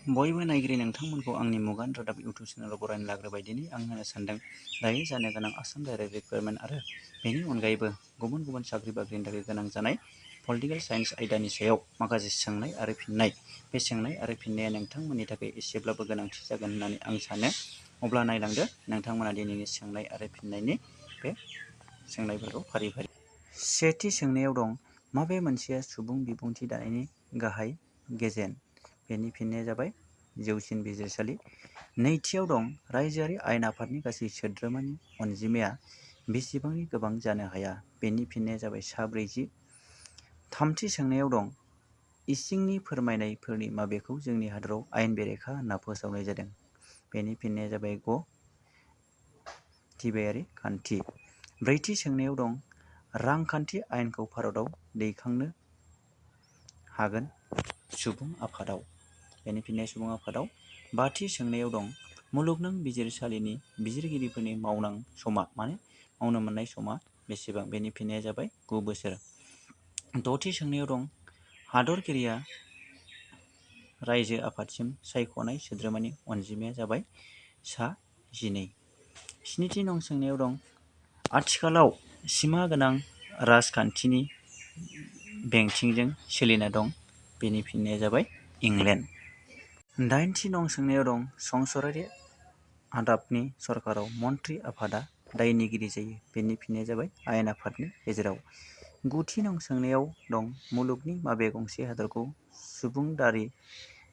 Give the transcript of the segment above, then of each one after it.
बयबो नायगिरि नोंथांमोनखौ आंनि मुगानि रादाब इउटुब चेनेलाव बरायनो लाग्रोबाय। दिनै आं होनो सानदों दायो जानो गोनां आसाम दाइरेक्ट रिक्रुइटमेन्ट आरो बेनि अनगायैबो गुबुन गुबुन साख्रि बाख्रिनि थाखाय गोनां जानाय पलिटिकेल साइन्स आयदानि सायाव माखासे सोंनाय आरो फिननाय। बे सोंनाय आरो फिननाया नोंथांमोननि थाखाय एसेब्लाबो गोनांथि जागोन होननानै आं सानो। अब्ला नायलांदो नोंथांमोना दिनैनि सोंनाय आरो फिननायनि बे सोंनायफोरखौ फारि फारि। सेथि सोंनायाव दं, माबे मोनसेया सुबुं बिबुंथि दानायनि गाहाय गेजेन? बेनि फिननाया जाबाय जौसिन बिजिरसालि। नैथियाव दं, रायजोआरि आयेन आफादनि गासै सोद्रोमानि अनजिमाया बेसेबांनि गोबां जानो हाया? बेनि फिननाया जाबाय 140। थामथि सोंनायाव दं, इसिंनि फोरमायनायफोरनि माबेखौ जोंनि हादराव आयेन बेरेखा होनना फोसावनाय जादों? बेनि फिननाया जाबाय ग थिबायारि खान्थि। ब्रैथि सोंनायाव दं, रांखान्थि आयेनखौ भारताव दैखांनो हागोन सुबुं आफादाव? बेनि फिननाया सुबुं आफादाव। बाथि सोंनायाव दं, मुलुगनां बिजिरसालिनि बिजिरगिरिफोरनि मावनां समा मावनो मोननाय समा बेसेबां? बेनि फिननाया जाबाय 9 बोसोर। द'थि सोंनायाव दं, हादरगिरिया रायजो आफादसिम सायख'नाय सोद्रोमानि अनजिमाया जाबाय सा 12। स्निथि नं सोंनायाव दं, आथिखालाव सिमा गोनां राजखान्थिनि बेंथिंजों सोलिना दं? बेनि फिननाया जाबाय इंलेण्ड। दाइनथि नं सोंनायाव दं, संसदीय आदाबनि सरकाराव मन्त्रि आफादा दायनिगिरि जायो? बेनि फिननाया जाबाय आयेन आफादनि गेजेराव। गुथि नं सोंनायाव दं, मुलुगनि माबे गंसे हादरखौ सुबुंदारि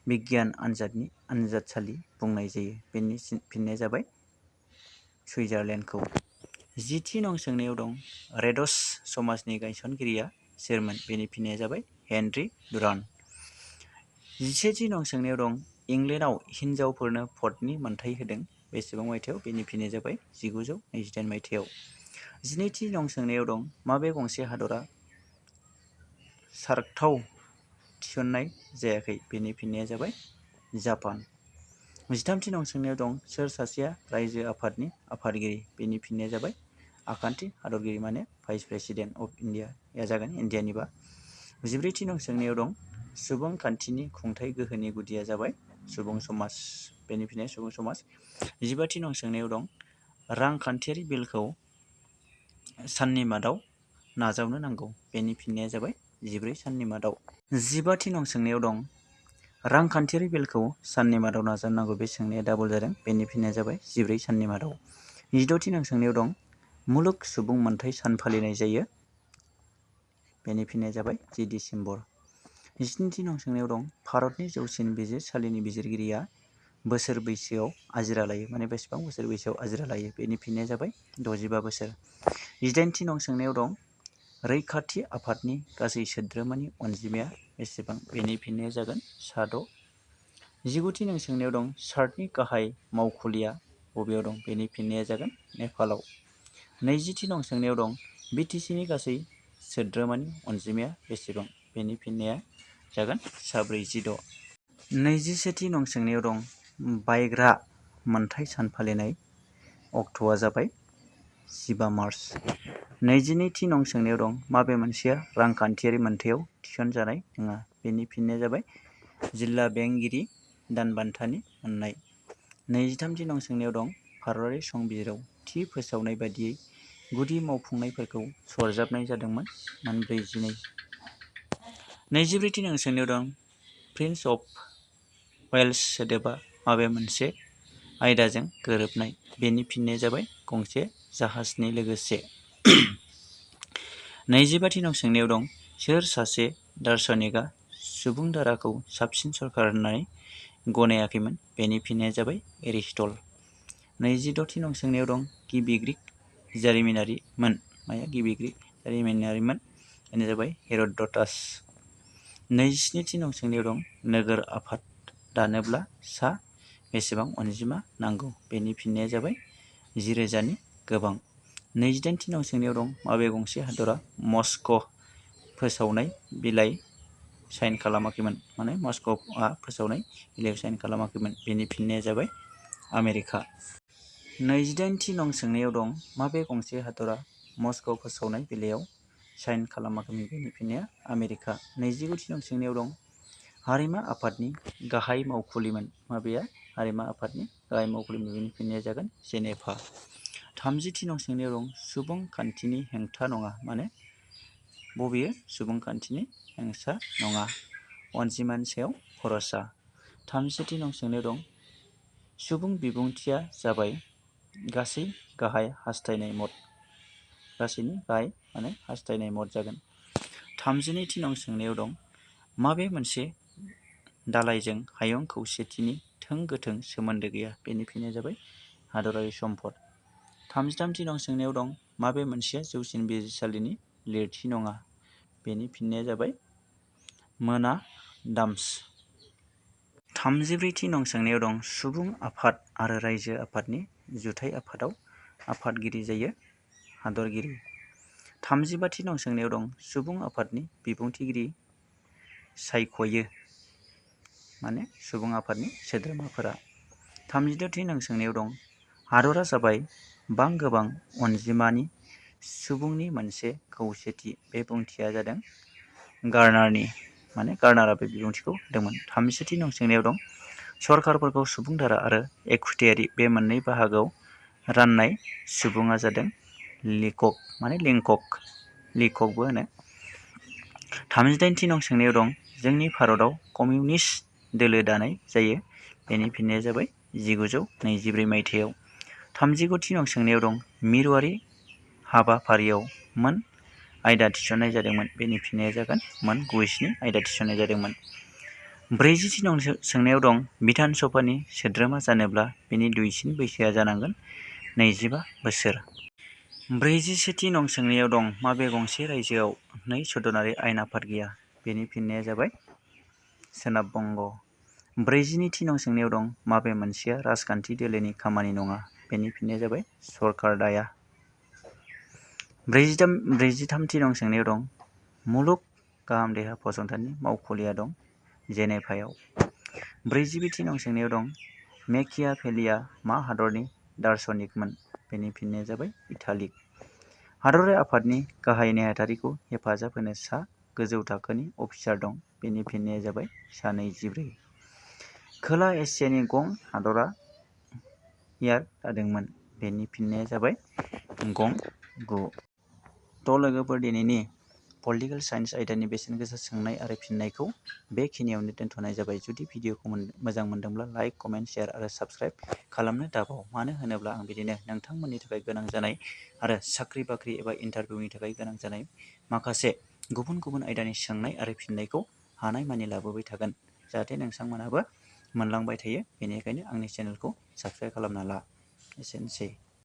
बिगियान आनजादनि आनजादसालि बुंनाय जायो? बेनि फिननाया जाबाय सुइजारलेण्डखौ। जिथि नं सोंनायाव दं, रेड्स समाजनि गायसनगिरिया सोरमोन? बेनि फिननाया जाबाय हेनरी डुरान्ट। जिसेथि नं सोंनायाव दं, इंलेण्डआव हिनजावफोरनो भटनि मोनथाय होदों बेसेबां मायथाइयाव? बेनि फिननाया जाबाय 1928 मायथाइयाव। जिनैथि नं सोंनायाव दं, माबे गंसे हादरा सार्कआव थिसननाय जायाखै? बेनि फिननाया जाबाय जापान। जिथामथि नं सोंनायाव दं, सोर सासेया रायजो आफादनि आफादगिरि? बेनि फिननाया जाबाय आखान्थि हादरगिरि भाइस प्रेसिडेन्ट अफ इन्डिया जागोन इन्डियानिबा। जिब्रैथि नं सोंनायाव दं, सुबुंखान्थिनि खुंथाय गोहोनि गुदिया जाबाय सुबुं समाज। बेनि फिननाया सुबुं समाज। जिबाथि नं सोंनायाव दं, रांखान्थियारि बिलखौ साननि मादाव नाजावनो नांगौ? बेनि फिननाया जाबाय 14 साननि मादाव। जिबाथि नं सोंनायाव दं, रांखान्थियारि बिलखौ साननि मादाव नाजावनो नांगौ? बे सोंनाया डाबल जादों। बेनि फिननाया जाबाय 14 साननि मादाव। जिद'थि नं सोंनायाव दं, मुलुग सुबुं मोनथाय सान फालिनाय जायो? बेनि फिननाया जाबाय 10 दिसेम्बर। जिस्निथि नं सोंनायाव दं, भारतनि जौसिन बिजिरसालिनि बिजिरगिरिया बोसोर बैसोआव आजिरा लायो? बेसेबां बोसोर बैसोआव आजिरा लायो? बेनि फिननाया जाबाय 65 बोसोर। जिदाइनथि नं सोंनायाव दं, रैखाथि आफादनि गासै सोद्रोमानि अनजिमाया बेसेबां? बेनि फिननाया जागोन सा 6। जिगुथि नं सोंनायाव दं, चार्टनि गाहाय मावखुलिया बबेयाव दं? बेनि फिननाया जागोन नेपालाव। नैजिथि नं सोंनायाव दं, बिटिसिनि गासै सोद्रोमानि अनजिमाया बेसेबां? बेनि फिननाया जागोन सा 46। नैजिसेथि नं सोंनायाव दं, बायग्रा मोनथाय सान फालिनाय अक्ट'आ जाबाय 15 मार्च। नैजिनैथि नं सोंनायाव दं, माबे मोनसेया रांखान्थियारि मोनथायाव थिसनजानाय नङा? बेनि फिननाया जाबाय जिल्ला बेंगिरि दानबान्थानि मोननाय। नैजिथामथि नं सोंनायाव दं, भारतारि संबिजिराव थि फोसावनाय बायदियै गुदि मावफुंनायफोरखौ सरजाबनाय जादोंमोन? 42। नैजिब्रैथि नं सोंनायाव दं, प्रिन्स अफ वेल्स सोदोबा माबे मोनसे आयदाजों गोरोबनाय? बेनि फिननाया जाबाय गंसे जाहाजनि लोगोसे। नैजिबाथि नं सोंनायाव दं, सोर सासे दार्शनिकआ सुबुंधाराखौ साबसिन सरकार होननानै गनायाखैमोन? बेनि फिननाया जाबाय एरिस्टल। नैजिद'थि नं सोंनायाव दं, गिबि ग्रीक जारिमिनारिमोन? गिबि ग्रीक जारिमिनारिमोन? बेनो जाबाय हेर'ड'टास। नैजिस्निथि नं सोंनायाव दं, नोगोर आफाद दानोब्ला सा बेसेबां अनजिमा नांगौ? बेनि फिननाया जाबाय 10,000नि गोबां। नैजिदाइनथि नं सोंनायाव दं, माबे गंसे हादरा मस्क' फोसावनाय बिलाइ साइन खालामाखैमोन? मस्क'आ फोसावनाय बिलाइयाव साइन खालामाखैमोन? बेनि फिननाया जाबाय आमेरिका। नैजिदाइनथि नं सोंनायाव दं, माबे गंसे हादरा मस्क' फोसावनाय बिलाइयाव साइन खालामाखैमोन? बेनि फिननाया आमेरिका। नैजिगुथि नं सोंनायाव दं, हारिमा आफादनि गाहाय मावखुलिमोन। माबेया हारिमा आफादनि गाहाय मावखुलिमोन? बेनि फिननाया जागोन जेनेभा। 30थि नं सोंनायाव दं सुबुंखान्थिनि हेंथा नङा। माने बबेयो सुबुंखान्थिनि हेंथा नङा? अनजिमानि सायाव भरसा। 31थि नं सोंनायाव दं सुबुं बिबुंथिया जाबाय गासै गाहाय हास्थायनाय मद। गासैनि गाहाय माने हास्थायनाय मद जागोन। 32थि नं सोंनायाव दं माबे मोनसे दालाइजों हायुं खौसेथिनि थोंगोथों सोमोन्दो गैया? बेनि फिननाया जाबाय हादरारि सम्पद। 33थि नं सोंनायाव दं माबे मोनसेया जौसिन बिजिरसालिनि लिरथि नङा? बेनि फिननाया जाबाय मोनाडाम्स। 34थि नं सोंनायाव दं सुबुं आफाद आरो रायजो आफादनि जुथाइ आफादाव आफादगिरि जायो हादरगिरि। 35थि नं सोंनायाव दं सुबुं आफादनि बिबुंथिगिरि सायख'यो। माने सुबुं आफादनि सोद्रोमाफोरा। 36थि नं सोंनायाव दं हादरा जाबाय बां गोबां अनजिमानि सुबुंनि मोनसे खौसेथि। बे बुंथिया जादों गार्नारनि। माने गार्नारा बे बिबुंथिखौ होदोंमोन। 37थि नं सोंनायाव दं सरकारफोरखौ सुबुंधारा आरो एखुथियारि बे मोननै बाहागोआव राननाय सुबुङा जादों लिकक। माने लिककबो होनो। 38थि नं सोंनायाव दं जोंनि भारतआव कमिउनिस्ट दोलो दानाय जायो। बेनि फिननाया जाबाय 1923 मायथाइयाव। 39थि नं सोंनायाव दं मिरुआरि हाबाफारियाव मोन आयदा थिसननाय जादोंमोन? बेनि फिननाया जागोन मोन 97 आयदा थिसननाय जादोंमोन। 40थि नं सोंनायाव दं बिधान सभानि सोद्रोमा जानोब्ला बिनि दुइसिन बैसोआ जानांगोन 25 बोसोर। 41थि नं सोंनायाव दं माबे गंसे रायजोआव 2 सदनारि आयेन आफाद गैया? बेनि फिननाया जाबाय सोनाब बंग'। 42थि नं सोंनायाव दं माबे मोनसेया राजखान्थि दोलोनि खामानि नङा? बेनि फिननाया जाबाय सरकार दाया। 43थि नं सोंनायाव दं मुलुग गाहाम देहा फसंथाननि मावखुलिया दं जेनेभायाव। 44थि नं सोंनायाव दं मेकियाभेलिया मा हादरनि दार्शनिकमोन? बेनि फिननाया जाबाय इटालिक। हादरारि आफादनि गाहाय नेहाथारिखौ हेफाजाब होनो सा गोजौ थाखोनि अफिसार दं? बेनि फिननाया जाबाय सा 24। खोला एसियानि गं हादरा यार दादोंमोन? बेनि फिननाया जाबाय गं 9। थ' लोगोफोर दिनैनि पलिटिकेल साइन्स आयदानि बेसेन गोसा सोंनाय आरो फिननायखौ बेखिनियावनो दोनथ'नाय जाबाय। जुदि भिडिअखौ मोजां मोनदोंब्ला लाइक, कमेन्ट, शेयार आरो साबस्क्राइब खालामनो दाबाव। मानो होनोब्ला आं बिदिनो नोंथांमोननि थाखाय गोनां जानाय आरो साख्रि बाख्रि एबा इन्टारभिउनि थाखाय गोनां जानाय माखासे गुबुन गुबुन आयदानि सोंनाय आरो फिननायखौ हानायमानि लाबोबाय थागोन। जाहाथे नोंथांमोनहाबो मोनलांबाय थायो। बेनिखायनो आंनि चेनेलखौ साबस्क्राइब खालामना ला। एसेनोसै।